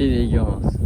élégance.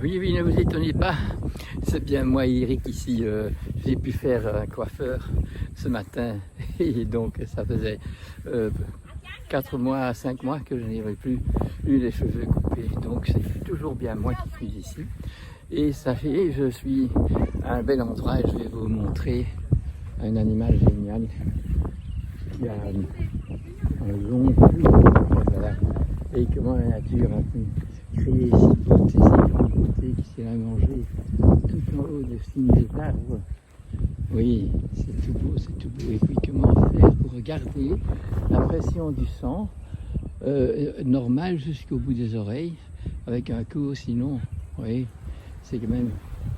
Oui, oui, ne vous étonnez pas, c'est bien moi, Eric, ici. J'ai pu faire un coiffeur ce matin et donc ça faisait 4 mois à 5 mois que je n'avais plus eu les cheveux coupés. Donc c'est toujours bien moi qui suis ici. Et ça fait, je suis à un bel endroit et je vais vous montrer un animal génial qui a un long cou. Voilà. Et comment la nature a pu créer ici toutes ces grandes beautés qui s'est mangé tout en haut de ces arbres. Oui, c'est tout beau, c'est tout beau. Et puis comment faire pour regarder la pression du sang normale jusqu'au bout des oreilles avec un cou, sinon, oui, c'est quand même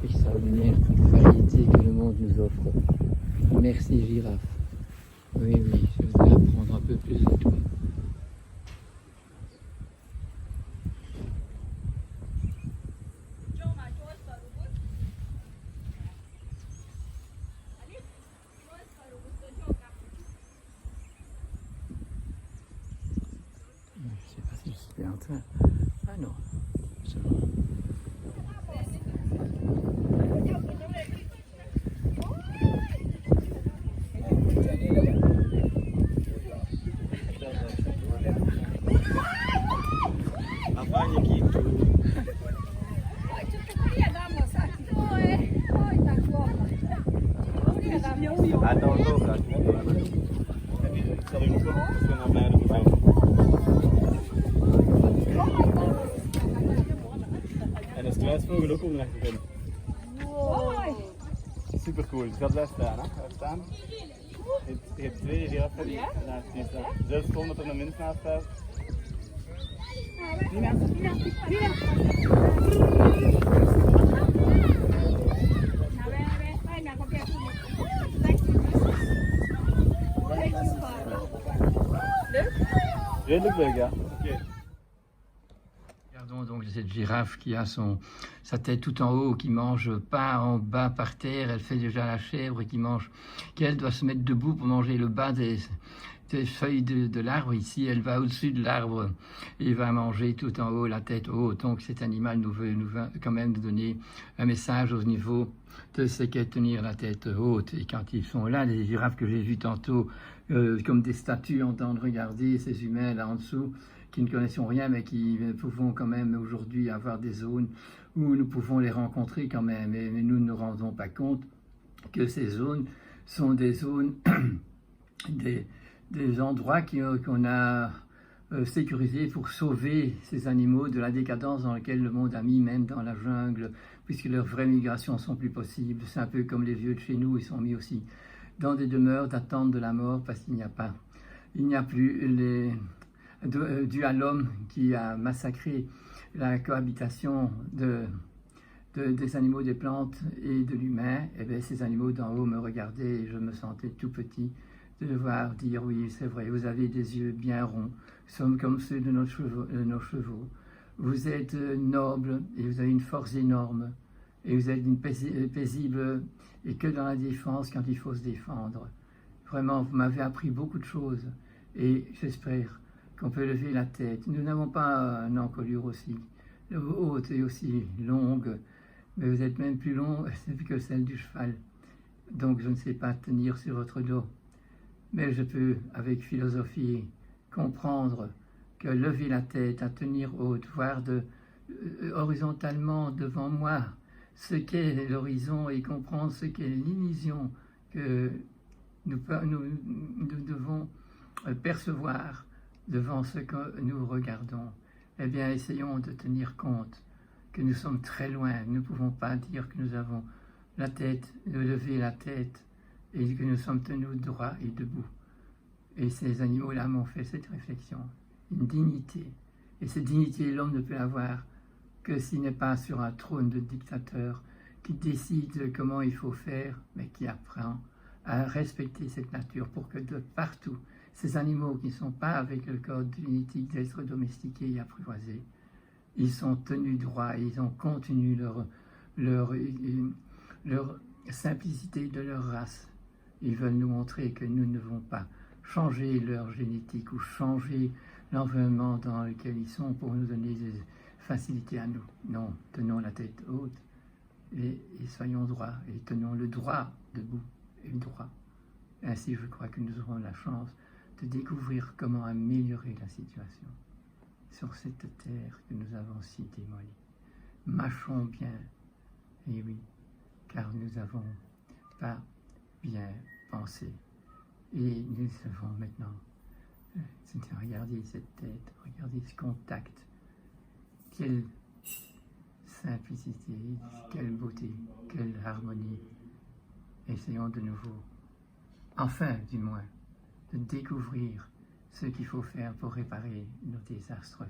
extraordinaire toute variété que le monde nous offre. Merci girafe. Oui, oui, je voudrais apprendre un peu plus de toi. Je ne sais pas si je suis en train. Ah non, c'est bon. En de struisvogel ook omleggen kunnen. Wow. Super cool. Dus gaat daar staan, hè? Daar staan. Je hebt twee giraffen die naast je staan. Zelfs gewoon dat er een mens naast staat. Nina, Nina, Nina. Redelijk leuk, ja. Okay. Regardons donc cette girafe qui a sa tête tout en haut, qui mange pas en bas par terre. Elle fait déjà la chèvre qui mange, qu'elle doit se mettre debout pour manger le bas des feuilles de l'arbre. Ici, elle va au-dessus de l'arbre et va manger tout en haut, la tête haute. Donc cet animal nous veut quand même donner un message au niveau de ce qu'est tenir la tête haute. Et quand ils sont là, les girafes que j'ai vues tantôt, comme des statues en train de regarder ces humains là en dessous, qui ne connaissons rien, mais qui pouvons quand même aujourd'hui avoir des zones où nous pouvons les rencontrer quand même. Mais nous ne nous rendons pas compte que ces zones sont des zones, des endroits qu'on a sécurisés pour sauver ces animaux de la décadence dans laquelle le monde a mis, même dans la jungle, puisque leurs vraies migrations sont plus possibles. C'est un peu comme les vieux de chez nous, ils sont mis aussi dans des demeures d'attente de la mort, parce qu'il n'y a plus dû à l'homme qui a massacré la cohabitation des animaux, des plantes et de l'humain. Et bien ces animaux d'en haut me regardaient et je me sentais tout petit de devoir dire oui, c'est vrai, vous avez des yeux bien ronds, sommes comme ceux de nos chevaux. Vous êtes noble et vous avez une force énorme et vous êtes paisible et que dans la défense quand il faut se défendre. Vraiment, vous m'avez appris beaucoup de choses et j'espère qu'on peut lever la tête. Nous n'avons pas une encolure aussi haute et aussi longue, mais vous êtes même plus long que celle du cheval. Donc je ne sais pas tenir sur votre dos. mais je peux, avec philosophie, comprendre que lever la tête, à tenir haute, voir horizontalement devant moi ce qu'est l'horizon et comprendre ce qu'est l'illusion que nous devons percevoir devant ce que nous regardons. Eh bien, essayons de tenir compte que nous sommes très loin. Nous ne pouvons pas dire que nous avons la tête, de lever la tête et que nous sommes tenus droits et debout. Et ces animaux-là m'ont fait cette réflexion. Une dignité. Et cette dignité, l'homme ne peut avoir que s'il n'est pas sur un trône de dictateur qui décide comment il faut faire, mais qui apprend à respecter cette nature pour que de partout, ces animaux qui ne sont pas avec le code génétique d'être domestiqués et apprivoisés, ils sont tenus droits et ils ont contenu leur simplicité de leur race. Ils veulent nous montrer que nous ne devons pas changer leur génétique ou changer l'environnement dans lequel ils sont pour nous donner des facilités à nous. Non, tenons la tête haute et soyons droits et tenons le droit debout et le droit. Ainsi, je crois que nous aurons la chance de découvrir comment améliorer la situation sur cette terre que nous avons si démolie. Mâchons bien, et oui, car nous n'avons pas bien pensé. Et nous avons maintenant, regardez cette tête, regardez ce contact, quelle simplicité, quelle beauté, quelle harmonie. Essayons de nouveau, enfin du moins, de découvrir ce qu'il faut faire pour réparer nos désastres.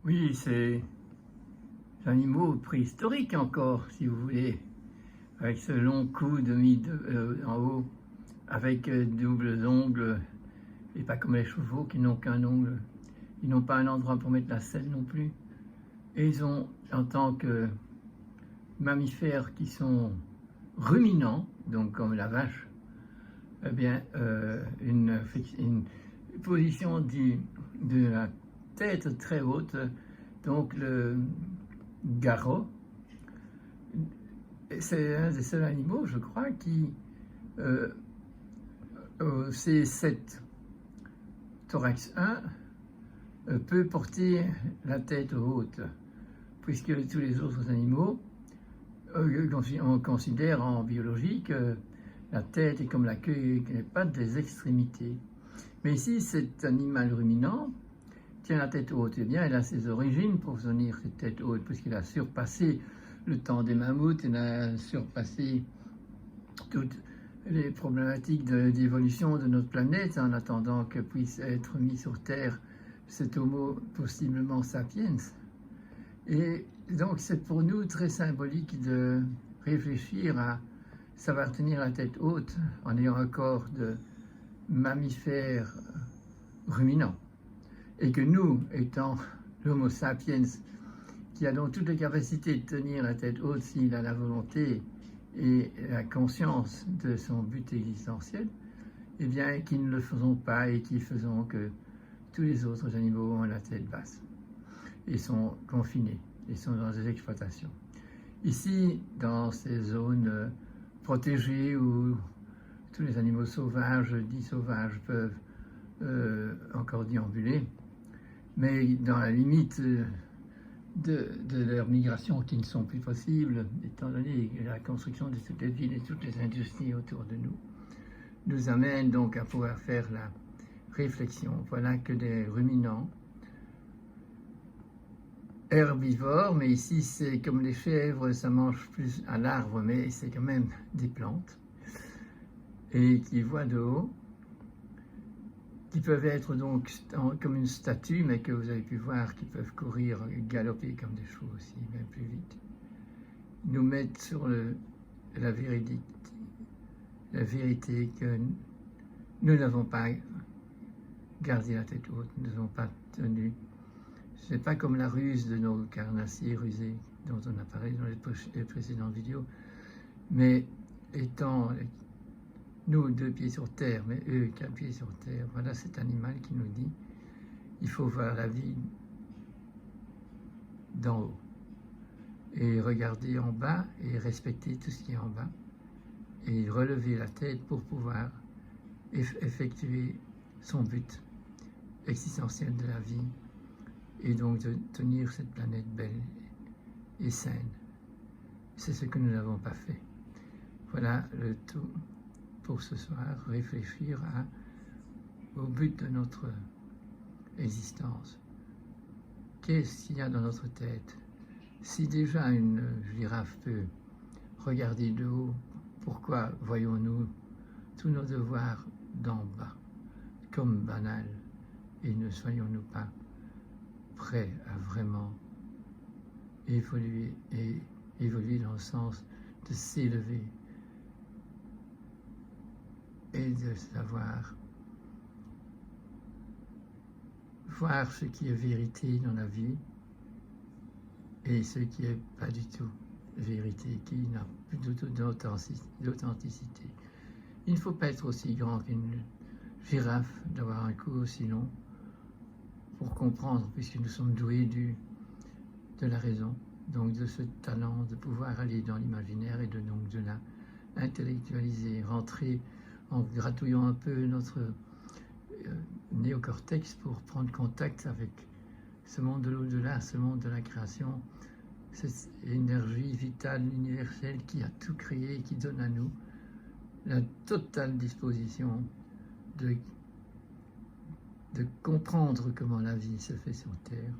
Oui, c'est des animaux préhistoriques encore, si vous voulez, avec ce long cou mis en haut, avec doubles ongles, et pas comme les chevaux qui n'ont qu'un ongle. Ils n'ont pas un endroit pour mettre la selle non plus. Et ils ont, en tant que mammifères qui sont ruminants, donc comme la vache, eh bien, une position de la tête très haute, donc le garrot. C'est un des seuls animaux, je crois, qui C7 thorax 1 peut porter la tête haute, puisque tous les autres animaux, on considère en biologie que la tête est comme la queue et les pattes des extrémités. Mais ici, cet animal ruminant tient la tête haute. Eh bien, il a ses origines pour tenir cette tête haute, puisqu'il a surpassé le temps des mammouths, il a surpassé toutes les problématiques d'évolution de notre planète en attendant que puisse être mis sur Terre cet homo possiblement sapiens. Et donc, c'est pour nous très symbolique de réfléchir à savoir tenir la tête haute en ayant un corps de mammifères ruminants. Et que nous, étant l'homo sapiens, qui a donc toutes les capacités de tenir la tête haute s'il a la volonté et la conscience de son but existentiel, eh bien, qui ne le faisons pas et qui faisons que tous les autres animaux ont la tête basse et sont confinés et sont dans des exploitations. Ici, dans ces zones protégées où tous les animaux sauvages, dits sauvages, peuvent encore déambuler, mais dans la limite de leur migration qui ne sont plus possibles, étant donné que la construction de toutes les villes et toutes les industries autour de nous, nous amène donc à pouvoir faire la réflexion. Voilà que des ruminants herbivores, mais ici c'est comme les chèvres, ça mange plus à l'arbre, mais c'est quand même des plantes, et qui voient de haut, qui peuvent être donc comme une statue, mais que vous avez pu voir, qui peuvent courir, galoper comme des chevaux aussi, même plus vite, nous mettre sur la vérité que nous n'avons pas gardé la tête haute, nous n'avons pas tenu. Ce n'est pas comme la ruse de nos carnassiers rusés dont on a parlé dans les précédentes vidéos, mais étant nous 2 pieds sur terre, mais eux 4 pieds sur terre, voilà cet animal qui nous dit il faut voir la vie d'en haut et regarder en bas et respecter tout ce qui est en bas et relever la tête pour pouvoir effectuer son but existentiel de la vie, et donc de tenir cette planète belle et saine. C'est ce que nous n'avons pas fait. Voilà le tout pour ce soir, réfléchir au but de notre existence. Qu'est-ce qu'il y a dans notre tête? Si déjà une girafe peut regarder de haut, pourquoi voyons-nous tous nos devoirs d'en bas comme banals, et ne soyons-nous pas prêts à vraiment évoluer dans le sens de s'élever et de savoir voir ce qui est vérité dans la vie et ce qui n'est pas du tout vérité, qui n'a plus du tout d'authenticité. Il ne faut pas être aussi grand qu'une girafe, d'avoir un cou aussi long pour comprendre, puisque nous sommes doués de la raison, donc de ce talent de pouvoir aller dans l'imaginaire et de la intellectualiser, rentrer en gratouillant un peu notre néocortex pour prendre contact avec ce monde de l'au-delà, ce monde de la création, cette énergie vitale universelle qui a tout créé et qui donne à nous la totale disposition de comprendre comment la vie se fait sur Terre.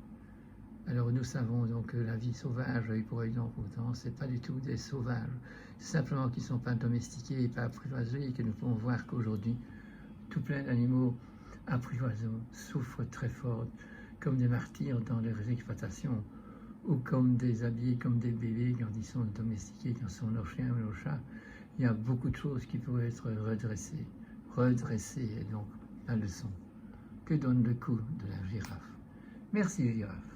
Alors nous savons donc que la vie sauvage, œil pour œil, dent pour dent, c'est pas du tout des sauvages, c'est simplement qu'ils ne sont pas domestiqués et pas apprivoisés, et que nous pouvons voir qu'aujourd'hui, tout plein d'animaux apprivoisés souffrent très fort, comme des martyrs dans leurs exploitations, ou comme des habillés comme des bébés quand ils sont domestiqués, quand sont nos chiens ou nos chats. Il y a beaucoup de choses qui pourraient être redressées, et donc la leçon. Que donne le coup de la girafe? Merci girafe.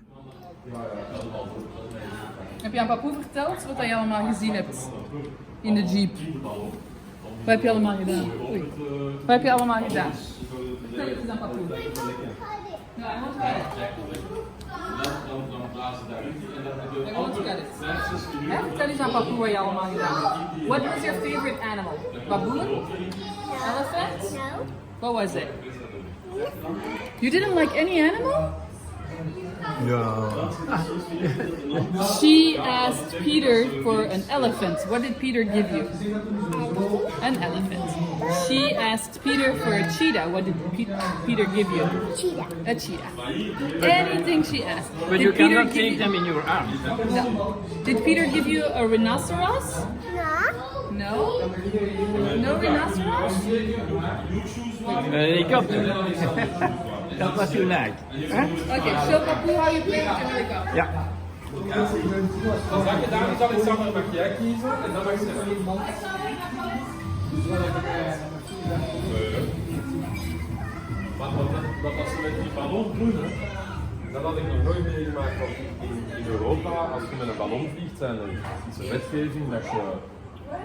Heb je aan Papoe verteld wat je allemaal gezien hebt in de jeep? Wat heb je allemaal gedaan? Oei. Wat heb je allemaal gedaan? Vertel het eens aan Papoe. Ja, hij moet wel. Vertel eens aan Papoe wat je allemaal gedaan hebt. What was your favorite animal? Baboon? Elephant? No. What was it? You didn't like any animal? No. She asked Peter for an elephant. What did Peter give you? An elephant. She asked Peter for a cheetah. What did Peter give you? Cheetah. A cheetah. Anything she asked. But you cannot take them in your arms. No. Did Peter give you a rhinoceros? No. No? No rhinoceros? Een helikopter. Dat was uw naak. Okay, show Papoe how you play with your helicopter. Ja. Zak je daar zal ik samen mag jij kiezen en dan mag je. Want als ze met die ballon vliegen, dat had ik nog nooit meegemaakt. Want in Europa, als je met een ballon vliegt, zijn er is er wetgeving dat je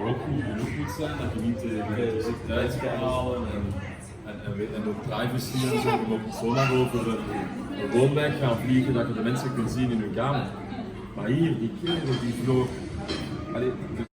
ook goed genoeg moet zijn, dat je niet de elektriciteit kan halen en ook privacy en zo. Je mag niet zomaar over een woonwijk gaan vliegen dat je de mensen kunt zien in hun kamer. Maar hier, die kinderen die vlogen.